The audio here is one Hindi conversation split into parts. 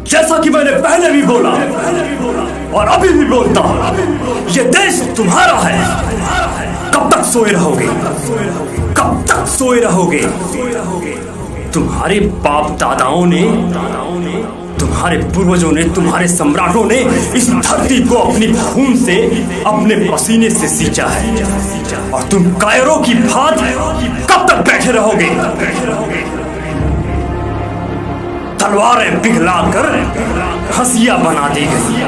जैसा कि मैंने पहले भी बोला और अभी भी बोलता हूं, ये देश तुम्हारा है। कब तक सोए रहोगे? कब तक सोए रहोगे? तुम्हारे बाप दादाओं ने, तुम्हारे पूर्वजों ने, तुम्हारे सम्राटों ने इस धरती को अपनी खून से, अपने पसीने से सींचा है, और तुम कायरों की भांति कब तक बैठे रहोगे? तलवारें पिघलाकर हंसिया बना दी गई।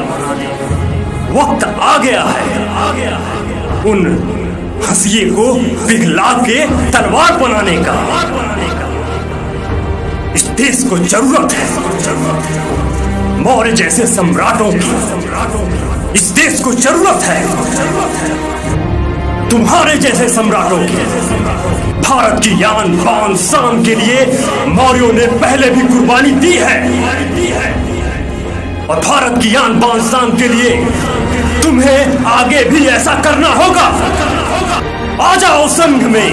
वक्त आ गया है उन हंसिये को पिघला के तलवार बनाने का। इस देश को जरूरत है मौर्य जैसे सम्राटों की। इस देश को जरूरत है तुम्हारे जैसे सम्राटों की। भारत की यान बान शान के लिए मौर्यों ने पहले भी कुर्बानी दी है, और भारत की यान बान शान के लिए तुम्हें आगे भी ऐसा करना होगा। आ जाओ संघ में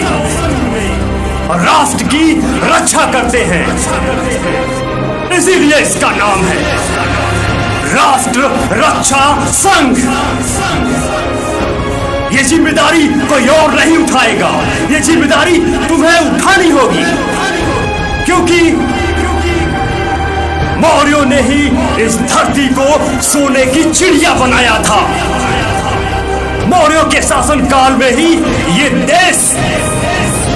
और राष्ट्र की रक्षा करते हैं। इसीलिए इसका नाम है राष्ट्र रक्षा संघ। ये जिम्मेदारी कोई और नहीं उठाएगा, ये जिम्मेदारी तुम्हें उठानी होगी, क्योंकि मौर्यों ने ही इस धरती को सोने की चिड़िया बनाया था। मौर्यों के शासन काल में ही ये देश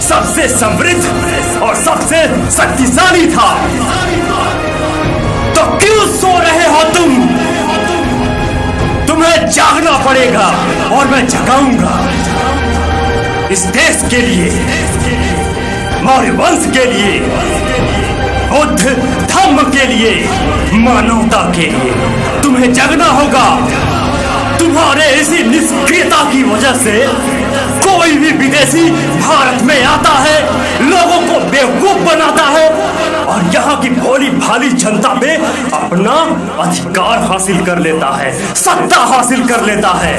सबसे समृद्ध और सबसे शक्तिशाली था। तो क्यों सो रहे हो तुम? तुम्हें जागना पड़ेगा, और मैं जगाऊंगा इस देश के लिए, मौर्य वंश के लिए, बुद्ध धर्म के लिए, मानवता के लिए। तुम्हें जगना होगा। तुम्हारे इसी निष्क्रियता की वजह से कोई भी विदेशी भारत में आता है, लोगों को बेवकूफ बनाता है, और यहाँ की भोली भाली जनता पे अपना अधिकार हासिल कर लेता है, सत्ता हासिल कर लेता है,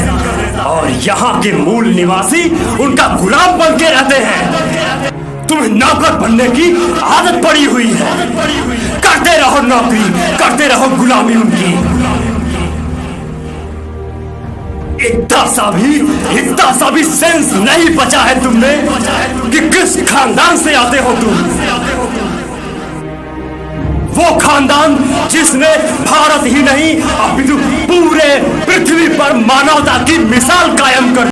और यहाँ के मूल निवासी उनका गुलाम बन के रहते हैं। तुम्हें नौकर बनने की आदत पड़ी हुई है। करते रहो नौकरी, करते रहो गुलामी उनकी। इतना सा भी सेंस नहीं बचा है तुमने कि किस खानदान से आते हो तुम। वो खानदान जिसने भारत ही नहीं अपितु पूरे पृथ्वी पर मानवता की मिसाल कायम कर